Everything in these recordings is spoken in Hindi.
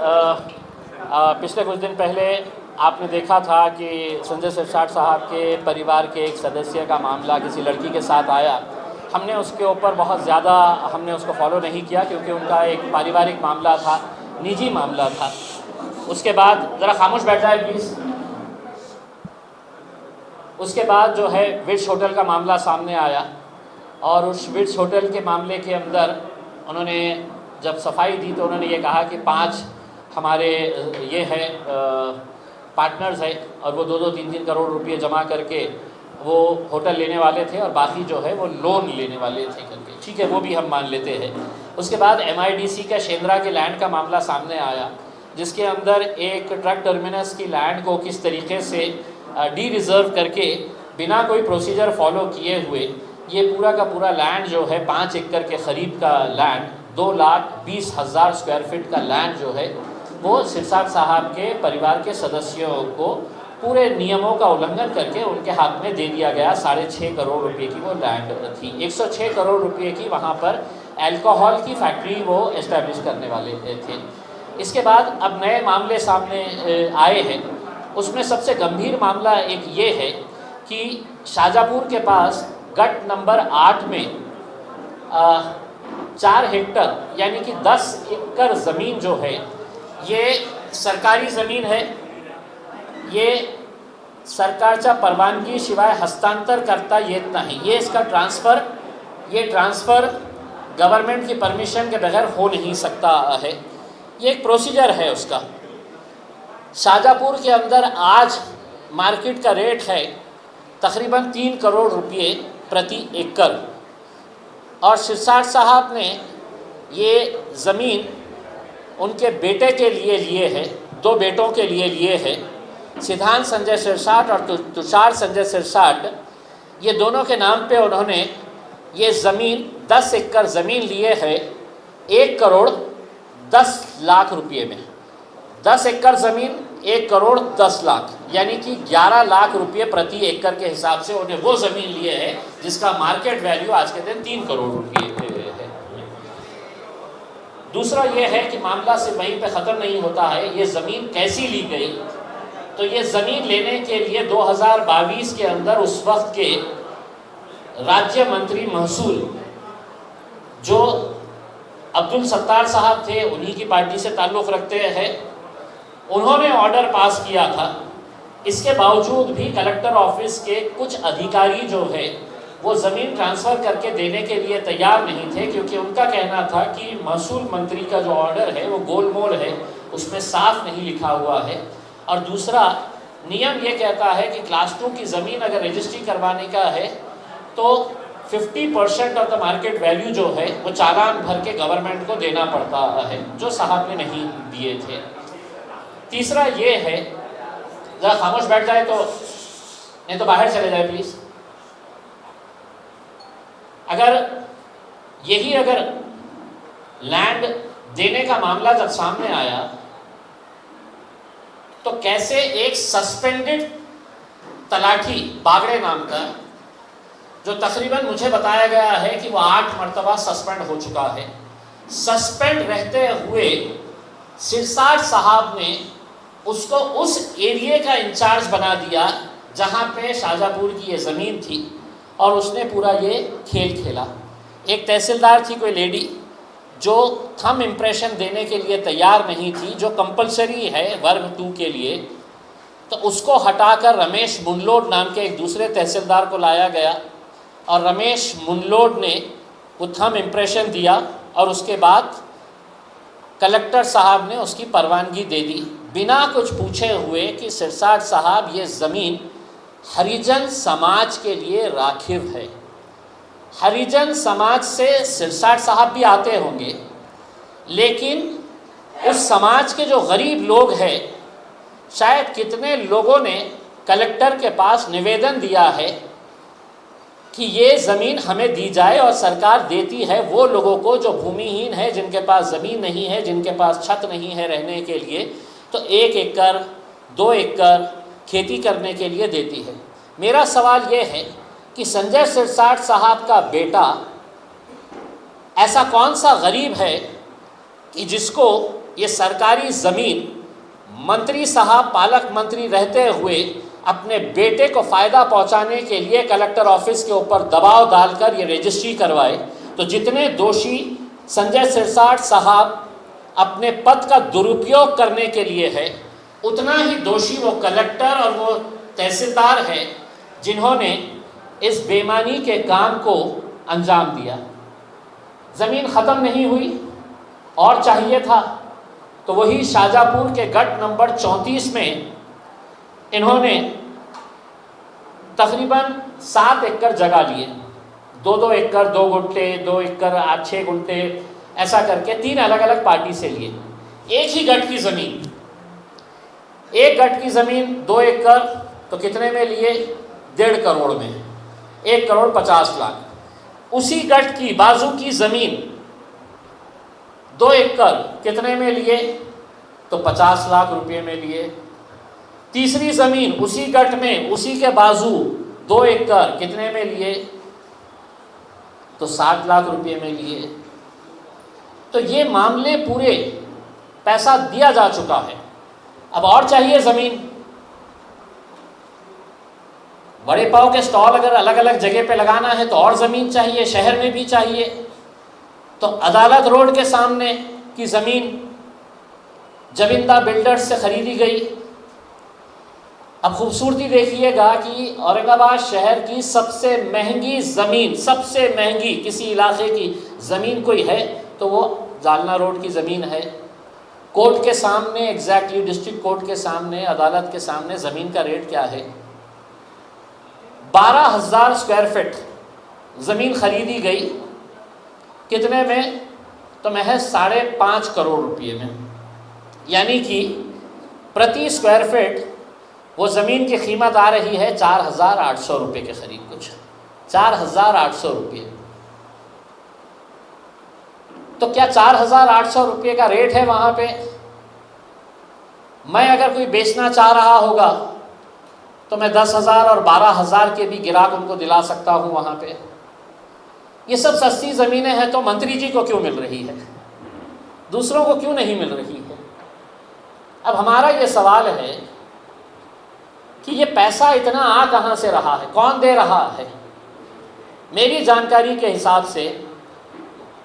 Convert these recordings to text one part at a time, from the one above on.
पिछले कुछ दिन पहले आपने देखा था कि संजय सिरसाट साहब के परिवार के एक सदस्य का मामला किसी लड़की के साथ आया। हमने उसके ऊपर बहुत ज़्यादा उसको फॉलो नहीं किया क्योंकि उनका एक पारिवारिक मामला था, निजी मामला था। उसके बाद ज़रा खामोश बैठ जाए प्लीज़। उसके बाद जो है विट्स होटल का मामला सामने आया और उस विट्स होटल के मामले के अंदर उन्होंने जब सफाई दी तो उन्होंने ये कहा कि 5 हमारे ये है पार्टनर्स है और वो 2-3 करोड़ रुपए जमा करके वो होटल लेने वाले थे और बाकी जो है वो लोन लेने वाले थे करके। ठीक है, वो भी हम मान लेते हैं। उसके बाद MIDC का शेंद्रा के लैंड का मामला सामने आया, जिसके अंदर एक ट्रक टर्मिनस की लैंड को किस तरीके से डी रिज़र्व करके बिना कोई प्रोसीजर फॉलो किए हुए ये पूरा का पूरा लैंड जो है 5 एकड़ के करीब का लैंड, 2,20,000 स्क्वायर फीट का लैंड जो है वो सिरसाट साहब के परिवार के सदस्यों को पूरे नियमों का उल्लंघन करके उनके हाथ में दे दिया गया। 6.5 करोड़ रुपए की वो लैंड थी। 106 करोड़ रुपए की वहाँ पर अल्कोहल की फैक्ट्री वो एस्टैब्लिश करने वाले थे। इसके बाद अब नए मामले सामने आए हैं। उसमें सबसे गंभीर मामला एक ये है कि शाहजहाँपुर के पास गट नंबर 8 में 4 हेक्टर यानी कि 10 एकड़ ज़मीन जो है ये सरकारी ज़मीन है। ये सरकारच्या परवानगी शिवाय हस्तांतर करता येत नाही। ये इसका ट्रांसफ़र गवर्नमेंट की परमिशन के बगैर हो नहीं सकता है। ये एक प्रोसीजर है उसका। शाहजहाँपुर के अंदर आज मार्केट का रेट है तकरीबन 3 करोड़ रुपये प्रति एकड़ और सिरसाट साहब ने ये ज़मीन उनके बेटे के लिए है, 2 बेटों के लिए है। सिद्धांत संजय सिरसाट और तुषार संजय सिरसाट, ये दोनों के नाम पे उन्होंने ये ज़मीन 10 एकड़ ज़मीन लिए है 1 करोड़ 10 लाख रुपये में। 10 एकड़ ज़मीन 1 करोड़ 10 लाख यानी कि 11 लाख रुपये प्रति एकड़ के हिसाब से उन्हें वो ज़मीन लिए है जिसका मार्केट वैल्यू आज के दिन 3 करोड़ रुपये है। दूसरा ये है कि मामला से वहीं पे ख़त्म नहीं होता है। ये ज़मीन कैसी ली गई? तो ये ज़मीन लेने के लिए 2022 के अंदर उस वक्त के राज्य मंत्री महसूल जो अब्दुल सत्तार साहब थे, उन्हीं की पार्टी से ताल्लुक़ रखते हैं, उन्होंने ऑर्डर पास किया था। इसके बावजूद भी कलेक्टर ऑफिस के कुछ अधिकारी जो है वो ज़मीन ट्रांसफ़र करके देने के लिए तैयार नहीं थे, क्योंकि उनका कहना था कि महसूल मंत्री का जो ऑर्डर है वो गोलमोल है, उसमें साफ नहीं लिखा हुआ है। और दूसरा नियम ये कहता है कि क्लास 2 की ज़मीन अगर रजिस्ट्री करवाने का है तो 50% ऑफ द मार्केट वैल्यू जो है वो चालान भर के गवर्नमेंट को देना पड़ता है, जो साहब ने नहीं दिए थे। तीसरा ये है, ज़रा खामोश बैठ जाए तो, नहीं तो बाहर चले जाए प्लीज़। अगर लैंड देने का मामला जब सामने आया तो कैसे एक सस्पेंडेड तलाठी बागड़े नाम का, जो तकरीबन मुझे बताया गया है कि वो 8 मरतबा सस्पेंड हो चुका है, सस्पेंड रहते हुए सिरसाट साहब ने उसको उस एरिया का इंचार्ज बना दिया जहाँ पे शाहजहाँपुर की ये ज़मीन थी और उसने पूरा ये खेल खेला। एक तहसीलदार थी कोई लेडी जो थंब इम्प्रेशन देने के लिए तैयार नहीं थी, जो कंपलसरी है वर्ग 2 के लिए, तो उसको हटाकर रमेश मुनलोड नाम के एक दूसरे तहसीलदार को लाया गया और रमेश मुनलोड ने वो थंब इम्प्रेशन दिया और उसके बाद कलेक्टर साहब ने उसकी परवानगी दे दी बिना कुछ पूछे हुए कि सिरसाट साहब ये ज़मीन हरिजन समाज के लिए राखिव है। हरिजन समाज से सिरसाट साहब भी आते होंगे, लेकिन उस समाज के जो गरीब लोग हैं, शायद कितने लोगों ने कलेक्टर के पास निवेदन दिया है कि ये ज़मीन हमें दी जाए, और सरकार देती है वो लोगों को जो भूमिहीन है, जिनके पास ज़मीन नहीं है, जिनके पास छत नहीं है रहने के लिए, तो 1 एकड़ 2 एकड़ खेती करने के लिए देती है। मेरा सवाल ये है कि संजय सिरसाट साहब का बेटा ऐसा कौन सा गरीब है कि जिसको ये सरकारी ज़मीन मंत्री साहब पालक मंत्री रहते हुए अपने बेटे को फ़ायदा पहुंचाने के लिए कलेक्टर ऑफिस के ऊपर दबाव डालकर ये रजिस्ट्री करवाए, तो जितने दोषी संजय सिरसाट साहब अपने पद का दुरुपयोग करने के लिए है, उतना ही दोषी वो कलेक्टर और वो तहसीलदार है जिन्होंने इस बेईमानी के काम को अंजाम दिया। ज़मीन ख़त्म नहीं हुई और चाहिए था, तो वही शाहजहाँपुर के गट नंबर 34 में इन्होंने तकरीबन 7 एकड़ जगह लिए, 2-2 एकड़, 2 गुंठे, 2 एकड़, 6 गुंठे, ऐसा करके 3 अलग अलग पार्टी से लिए। एक ही गट की ज़मीन, एक गट की ज़मीन 2 एकड़ तो कितने में लिए? 1.5 करोड़ में, 1,50,00,000। उसी गट की बाजू की ज़मीन 2 एकड़ कितने में लिए? तो 50 लाख रुपये में लिए। तीसरी ज़मीन उसी गट में, उसी के बाजू 2 एकड़ कितने में लिए? तो 60 लाख रुपये में लिए। तो ये मामले पूरे, पैसा दिया जा चुका है, अब और चाहिए ज़मीन। बड़े पाव के स्टॉल अगर अलग अलग जगह पे लगाना है तो और ज़मीन चाहिए, शहर में भी चाहिए। तो अदालत रोड के सामने की ज़मीन जबिंदा बिल्डर्स से ख़रीदी गई। अब खूबसूरती देखिएगा कि औरंगाबाद शहर की सबसे महंगी ज़मीन, सबसे महंगी किसी इलाके की ज़मीन कोई है तो वो जालना रोड की ज़मीन है। कोर्ट के सामने, एग्जैक्टली डिस्ट्रिक्ट कोर्ट के सामने, अदालत के सामने ज़मीन का रेट क्या है? 12,000 स्क्वायर फीट ज़मीन ख़रीदी गई। कितने में? तो महज 5.5 करोड़ रुपये में। यानी कि प्रति स्क्वायर फीट वो ज़मीन की कीमत आ रही है 4,800 रुपये के करीब, कुछ 4,800 रुपये। तो क्या 4,800 रुपये का रेट है वहाँ पे? मैं अगर कोई बेचना चाह रहा होगा तो मैं 10,000 और 12,000 के भी गिराक उनको दिला सकता हूँ वहाँ पे। ये सब सस्ती ज़मीनें हैं तो मंत्री जी को क्यों मिल रही है, दूसरों को क्यों नहीं मिल रही है? अब हमारा ये सवाल है कि ये पैसा इतना आ कहाँ से रहा है, कौन दे रहा है? मेरी जानकारी के हिसाब से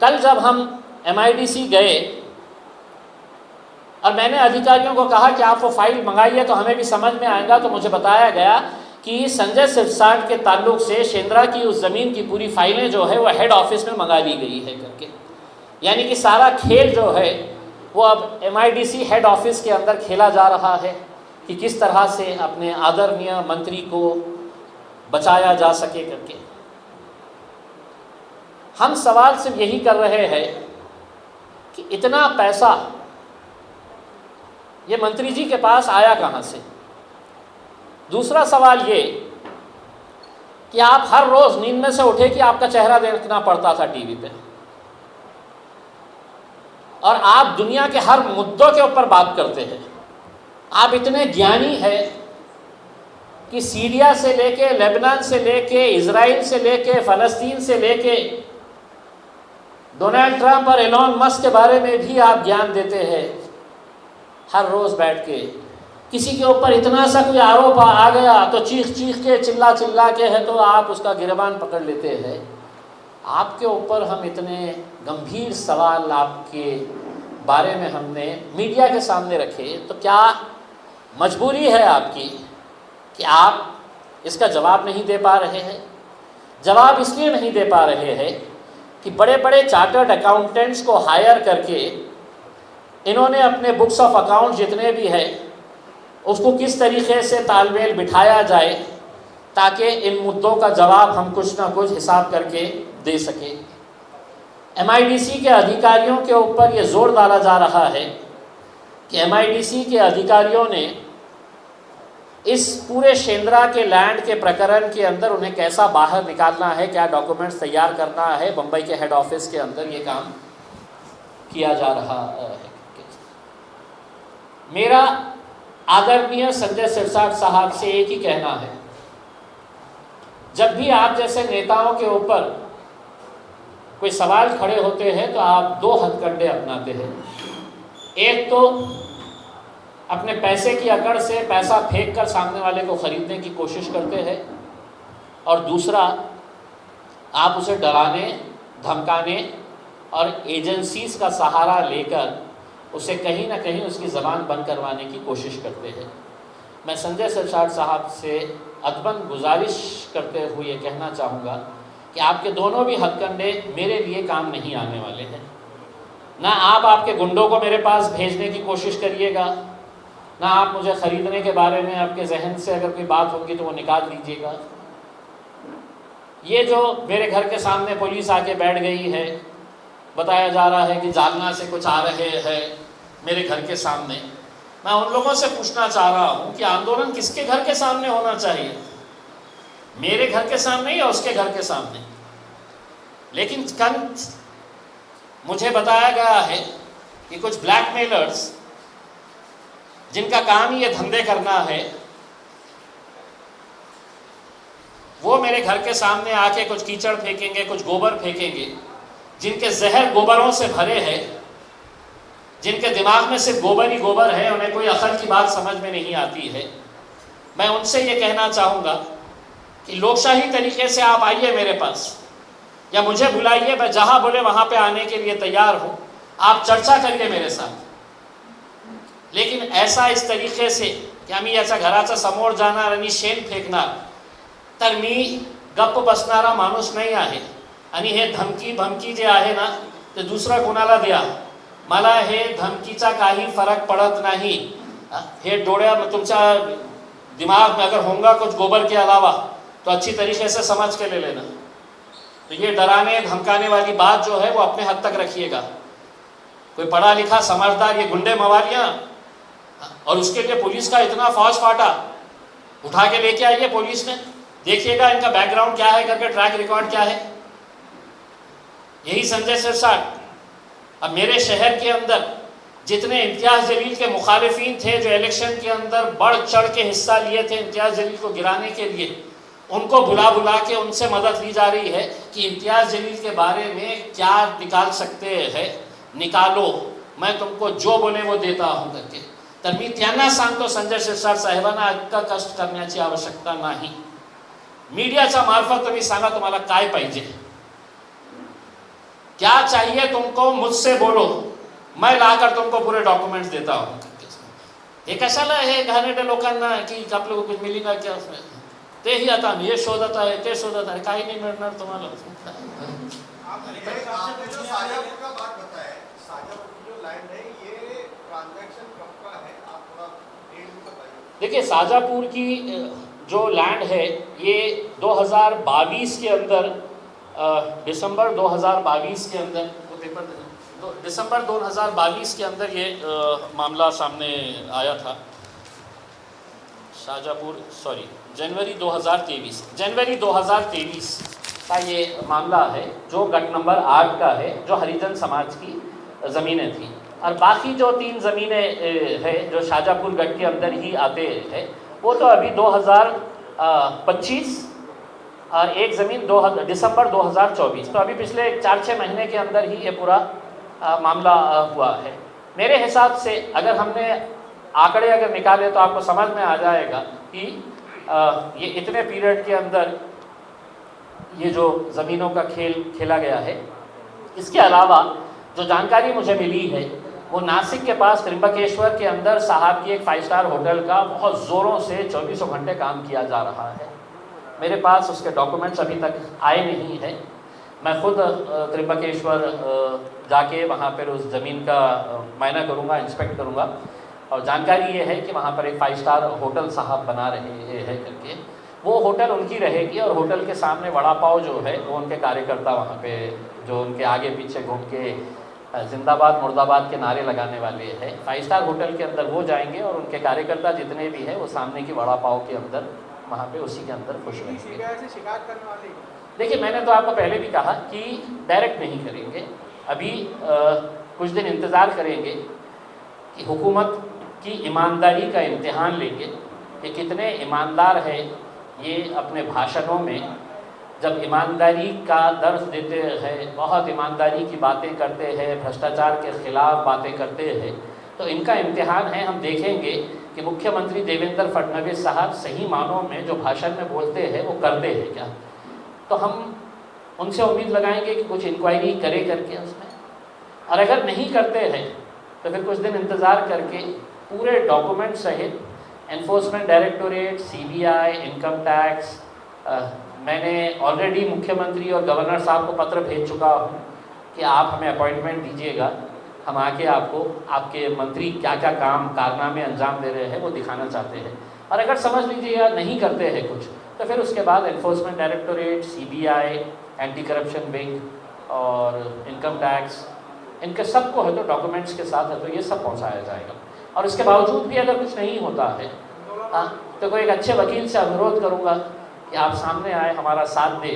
कल जब हम MIDC गए और मैंने अधिकारियों को कहा कि आप वो फाइल मंगाइए तो हमें भी समझ में आएगा, तो मुझे बताया गया कि संजय सिरसाट के ताल्लुक से शेंद्रा की उस ज़मीन की पूरी फाइलें जो है वो हेड ऑफिस में मंगा ली गई है करके। यानी कि सारा खेल जो है वो अब MIDC हेड ऑफिस के अंदर खेला जा रहा है कि किस तरह से अपने आदरणीय मंत्री को बचाया जा सके करके। हम सवाल सिर्फ यही कर रहे हैं कि इतना पैसा ये मंत्री जी के पास आया कहाँ से? दूसरा सवाल ये कि आप हर रोज़ नींद में से उठे कि आपका चेहरा देखना पड़ता था टीवी पे, और आप दुनिया के हर मुद्दों के ऊपर बात करते हैं। आप इतने ज्ञानी हैं कि सीरिया से लेके, लेबनान से लेके, इजराइल से लेके, फ़लस्तीन से लेके, डोनाल्ड ट्रंप और एलोन मस्क के बारे में भी आप ज्ञान देते हैं हर रोज़ बैठ के। किसी के ऊपर इतना सा कोई आरोप आ गया तो चीख चीख के, चिल्ला चिल्ला के है तो आप उसका गिरबान पकड़ लेते हैं। आपके ऊपर हम इतने गंभीर सवाल आपके बारे में हमने मीडिया के सामने रखे, तो क्या मजबूरी है आपकी कि आप इसका जवाब नहीं दे पा रहे हैं? जवाब इसलिए नहीं दे पा रहे हैं कि बड़े बड़े चार्टर्ड अकाउंटेंट्स को हायर करके इन्होंने अपने बुक्स ऑफ अकाउंट जितने भी है उसको किस तरीके से तालमेल बिठाया जाए ताकि इन मुद्दों का जवाब हम कुछ ना कुछ हिसाब करके दे सकें। MIDC के अधिकारियों के ऊपर ये जोर डाला जा रहा है कि MIDC के अधिकारियों ने इस पूरे शेंद्रा के लैंड के प्रकरण के अंदर उन्हें कैसा बाहर निकालना है, क्या डॉक्यूमेंट्स तैयार करना है। बम्बई के हेड ऑफिस के अंदर ये काम किया जा रहा है। मेरा आदरणीय संजय सिरसाट साहब से एक ही कहना है, जब भी आप जैसे नेताओं के ऊपर कोई सवाल खड़े होते हैं तो आप 2 हथकंडे अपनाते हैं। एक तो अपने पैसे की अकड़ से पैसा फेंक कर सामने वाले को ख़रीदने की कोशिश करते हैं, और दूसरा आप उसे डराने, धमकाने और एजेंसीज़ का सहारा लेकर उसे कहीं ना कहीं उसकी ज़बान बंद करवाने की कोशिश करते हैं। मैं संजय सिरसाट साहब से अदबन गुजारिश करते हुए कहना चाहूँगा कि आपके दोनों भी हथकंडे मेरे लिए काम नहीं आने वाले हैं। ना आप आपके गुंडों को मेरे पास भेजने की कोशिश करिएगा, ना आप मुझे ख़रीदने के बारे में आपके जहन से अगर कोई बात होगी तो वो निकाल लीजिएगा। ये जो मेरे घर के सामने पुलिस आके बैठ गई है, बताया जा रहा है कि जालना से कुछ आ रहे हैं मेरे घर के सामने, मैं उन लोगों से पूछना चाह रहा हूँ कि आंदोलन किसके घर के सामने होना चाहिए, मेरे घर के सामने या उसके घर के सामने? लेकिन कल मुझे बताया गया है कि कुछ ब्लैकमेलर्स जिनका काम ही ये धंधे करना है, वो मेरे घर के सामने आके कुछ कीचड़ फेंकेंगे, कुछ गोबर फेंकेंगे, जिनके जहर गोबरों से भरे हैं, जिनके दिमाग में सिर्फ गोबर ही गोबर है, उन्हें कोई अकल की बात समझ में नहीं आती है। मैं उनसे ये कहना चाहूँगा कि लोकशाही तरीके से आप आइए मेरे पास, या मुझे बुलाइए, मैं जहाँ बोले वहाँ पे आने के लिए तैयार हूँ। आप चर्चा करिए मेरे साथ, लेकिन ऐसा इस तरीके से की आम्ही याचा घराचा समोर जाणार आणि शेण फेकणार, तर मी गप्प बसणारा माणूस नाही आहे। आणि हे धमकी भमकी जे आहे ना, ते दुसरं कोणाला द्या, मला हे धमकीचा काही फरक पड़त नहीं। हे डोळ्या तुमच्या दिमाग में अगर होगा कुछ गोबर के अलावा तो अच्छी तरीके से समझ के ले लेना। तो ये डराने धमकाने वाली बात जो है वो अपने हद तक रखिएगा। कोई पढ़ा लिखा समझदार ये गुंडे मवालियाँ, और उसके लिए पुलिस का इतना फौज फाटा, उठा के लेके आइए पुलिस ने, देखिएगा इनका बैकग्राउंड क्या है करके, ट्रैक रिकॉर्ड क्या है। यही संजय सिरसाट अब मेरे शहर के अंदर जितने इम्तियाज़ जलील के मुखालिफिन थे, जो इलेक्शन के अंदर बढ़ चढ़ के हिस्सा लिए थे इम्तियाज़ जलील को गिराने के लिए, उनको बुला बुला के उनसे मदद ली जा रही है कि इम्तियाज़ जलील के बारे में क्या निकाल सकते हैं, निकालो, मैं तुमको जो बोले वो देता हूँ करके। तर मी त्यांना सांगतो, संजय सिरसाट साहेबांना इतका कष्ट करण्याची आवश्यकता नाही। मीडियाच्या मार्फत तुम्ही सांगा तुम्हाला काय पाहिजे, क्या चाहिए तुमको, मुझसे बोलो, मैं लाकर तुमको पूरे डॉक्यूमेंट्स देता हूँ। हे कशाला हे घाणेरड्या लोकांना की आपलं कुछ मिलेगा क्या उसमें, ते ही आता ये शोधत आहे, ते शोधत आहे, काही नाही मिळणार तुम्हाला। देखिए, शाजापुर की जो लैंड है ये 2022 के अंदर, दिसंबर 2022 के अंदर, वो पेपर दिसंबर 2022 के अंदर ये मामला सामने आया था। शाजापुर जनवरी 2023 का ये मामला है, जो गट नंबर 8 का है, जो हरिजन समाज की ज़मीनें थी। और बाकी जो 3 ज़मीनें हैं जो शाजापुर गट के अंदर ही आते हैं, वो तो अभी 2025 और एक ज़मीन दिसंबर 2024, तो अभी पिछले 4-6 महीने के अंदर ही ये पूरा मामला हुआ है। मेरे हिसाब से अगर हमने आंकड़े अगर निकाले तो आपको समझ में आ जाएगा कि ये इतने पीरियड के अंदर ये जो ज़मीनों का खेल खेला गया है। इसके अलावा जो जानकारी मुझे मिली है वो नासिक के पास त्रिंबकेश्वर के अंदर साहब की एक 5 स्टार होटल का बहुत ज़ोरों से 24 घंटे काम किया जा रहा है। मेरे पास उसके डॉक्यूमेंट्स अभी तक आए नहीं हैं। मैं खुद त्रिंबकेश्वर जाके वहाँ पर उस ज़मीन का मायना करूँगा, इंस्पेक्ट करूँगा, और जानकारी ये है कि वहाँ पर एक 5 स्टार होटल साहब बना रहे हैं करके। वो होटल उनकी रहेगी और होटल के सामने वड़ा पाव जो है वो उनके कार्यकर्ता वहाँ पे जो उनके आगे पीछे घूम के जिंदाबाद मुर्दाबाद के नारे लगाने वाले हैं। 5 स्टार होटल के अंदर वो जाएंगे और उनके कार्यकर्ता जितने भी हैं वो सामने की वड़ा पाव के अंदर वहाँ पे उसी के अंदर खुश रहेंगे। देखिए, मैंने तो आपको पहले भी कहा कि डायरेक्ट नहीं करेंगे, अभी कुछ दिन इंतज़ार करेंगे कि हुकूमत की ईमानदारी का इम्तिहान लेंगे कि कितने ईमानदार हैं ये अपने भाषणों में जब ईमानदारी का दर्ज देते हैं, बहुत ईमानदारी की बातें करते हैं, भ्रष्टाचार के ख़िलाफ़ बातें करते हैं, तो इनका इम्तिहान है, हम देखेंगे कि मुख्यमंत्री देवेंद्र फडणवीस साहब सही मानों में जो भाषण में बोलते हैं वो करते हैं क्या। तो हम उनसे उम्मीद लगाएंगे कि कुछ इंक्वायरी करे करके उसमें, और अगर नहीं करते हैं तो फिर कुछ दिन इंतज़ार करके पूरे डॉक्यूमेंट सहित enforcement directorate, CBI, income tax, मैंने ऑलरेडी मुख्यमंत्री और गवर्नर साहब को पत्र भेज चुका हूँ कि आप हमें अपॉइंटमेंट दीजिएगा, हम आके आपको आपके मंत्री क्या क्या काम कारनामे अंजाम दे रहे हैं वो दिखाना चाहते हैं। और अगर समझ लीजिएगा नहीं करते हैं कुछ, तो फिर उसके बाद enforcement directorate, CBI, anti corruption wing और इनकम टैक्स, इनके सबको है तो डॉक्यूमेंट्स के साथ है तो ये सब पहुंचाया जाएगा। और इसके बावजूद भी अगर कुछ नहीं होता है तो कोई एक अच्छे वकील से अनुरोध करूंगा कि आप सामने आए, हमारा साथ दे,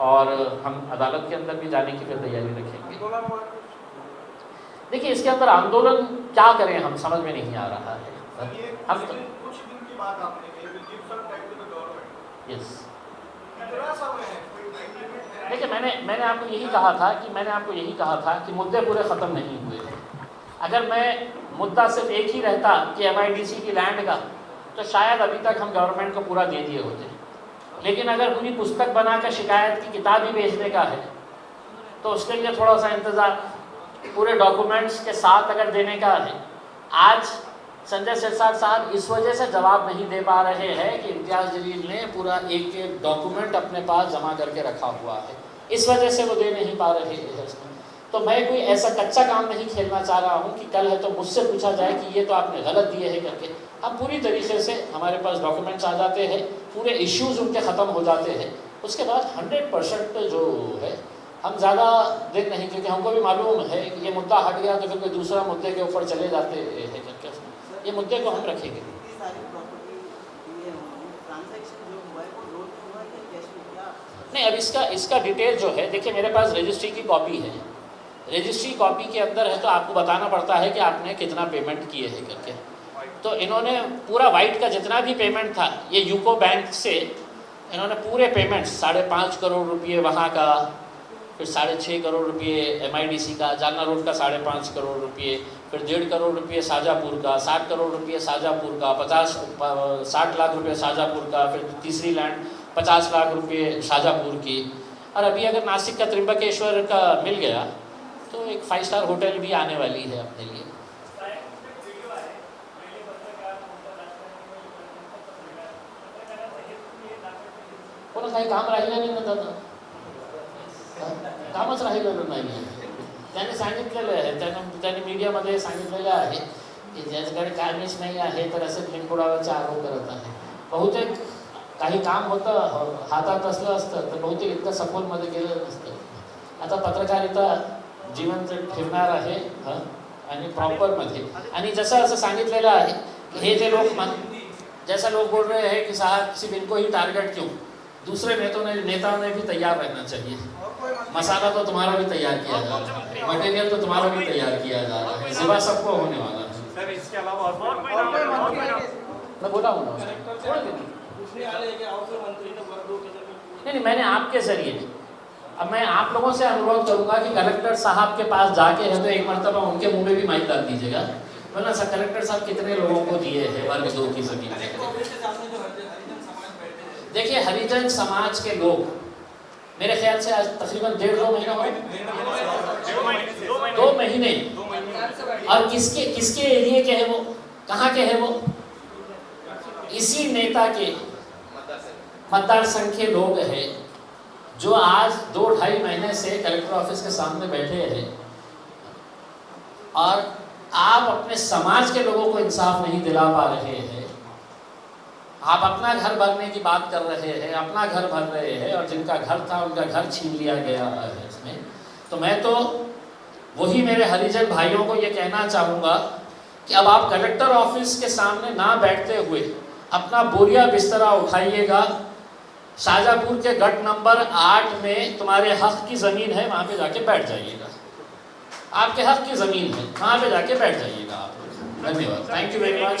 और हम अदालत के अंदर भी जाने की फिर तैयारी रखेंगे। देखिए इसके अंदर आंदोलन क्या करें हम समझ में नहीं आ रहा है। हम कुछ दिन की बात आपने कही, यस देखिए मैंने आपको यही कहा था कि मुद्दे पूरे ख़त्म नहीं हुए थे। अगर मैं मुद्दा सिर्फ एक ही रहता कि MIDC की लैंड का, तो शायद अभी तक हम गवर्नमेंट को पूरा दे दिए होते। लेकिन अगर पूरी पुस्तक बनाकर शिकायत की किताब ही भेजने का है तो उसके लिए थोड़ा सा इंतज़ार, पूरे डॉक्यूमेंट्स के साथ अगर देने का है। आज संजय सिरसाट साहब इस वजह से जवाब नहीं दे पा रहे हैं कि इम्तियाज़ जलील ने पूरा एक डॉक्यूमेंट अपने पास जमा करके रखा हुआ है, इस वजह से वो दे नहीं पा रहे हैं। तो मैं कोई ऐसा कच्चा काम नहीं खेलना चाह रहा हूँ कि कल है तो मुझसे पूछा जाए कि ये तो आपने गलत दिए है करके। हम पूरी तरीके से हमारे पास डॉक्यूमेंट्स आ जाते हैं, पूरे इश्यूज़ उनके ख़त्म हो जाते हैं, उसके बाद 100% जो है हम ज़्यादा देर नहीं, क्योंकि हमको भी मालूम है कि ये मुद्दा हट गया तो फिर कोई दूसरा मुद्दे के ऊपर चले जाते हैं करके, ये मुद्दे को हम रखेंगे। नहीं, अब इसका डिटेल जो है, देखिए मेरे पास रजिस्ट्री की कॉपी है, रजिस्ट्री कॉपी के अंदर है तो आपको बताना पड़ता है कि आपने कितना पेमेंट किए हैं करके। तो इन्होंने पूरा वाइट का जितना भी पेमेंट था, ये यूको बैंक से इन्होंने पूरे पेमेंट्स 5.5 करोड़ रुपये वहाँ का, फिर 6.5 करोड़ रुपये MIDC का, जालना रोड का 5.5 करोड़ रुपये, फिर 1.5 करोड़ रुपये शाजापुर का, 60 करोड़ रुपये शाजापुर का, 60 लाख रुपये शाजापुर का, फिर तीसरी लैंड 50 लाख रुपये शाजापुर की। और अभी अगर नासिक का त्रिंबकेश्वर का मिल गया तो एक 5 स्टार होटल भी आने वाली है अपने लिए। कोण काही काम राहिलं नाही ना दादा, कामच राहिलेलं नाही आहे। त्याने सांगितलेलं आहे, त्याने मीडियामध्ये सांगितलेलं आहे की ज्याच्याकडे कामच नाही आहे तर असं बिनबुडावाचे आरोप करत आहे। बहुतेक काही काम होतं हातात असलं असतं तर बहुतेक इतकं सखोलमध्ये गेलं नसतं। आता पत्रकारिता जिवंत ठेवणार आहे आणि प्रॉपरमध्ये, आणि जसं असं सांगितलेलं आहे कि हे जे लोग जैसा लोग बोल रहे हैं कि साहब सिर्फ इनको ही टारगेट क्यों, दूसरे नेताओं ने भी तैयार रहना चाहिए। मसाला तो तुम्हारा भी तैयार किया जा रहा है, मटेरियल तो तुम्हारा भी तैयार किया जा रहा है, सिवा सबको होने वाला है। सर इसके अलावा मैं बोला हूँ नहीं, मैंने आपके जरिए, अब मैं आप लोगों से अनुरोध करूंगा कि कलेक्टर साहब के पास जाके है तो एक मरतबा उनके मुंह में भी माइक डाल दीजिएगा, बोला सर कलेक्टर साहब कितने लोगों को दिए हैं वर्ग 2 की जमीन। देखिए हरिजन समाज के लोग मेरे ख्याल से आज तकरीबन 1.5-2 महीना हो, 2 महीने, और किसके एरिया के हैं वो, कहाँ के हैं वो, इसी नेता के मतदार संघ के लोग हैं जो आज 2-2.5 महीने से कलेक्टर ऑफिस के सामने बैठे हैं, और आप अपने समाज के लोगों को इंसाफ नहीं दिला पा रहे हैं। आप अपना घर भरने की बात कर रहे हैं, अपना घर भर रहे हैं, और जिनका घर था उनका घर छीन लिया गया है इसमें। तो मैं तो वही मेरे हरिजन भाइयों को ये कहना चाहूँगा कि अब आप कलेक्टर ऑफिस के सामने ना बैठते हुए अपना बोरिया बिस्तरा उठाइएगा, शाजापुर के गट नंबर 8 में तुम्हारे हक की ज़मीन है, वहाँ पे जाके बैठ जाइएगा। आपके हक की ज़मीन है, वहाँ पे जाके बैठ जाइएगा आप। धन्यवाद, थैंक यू वेरी मच।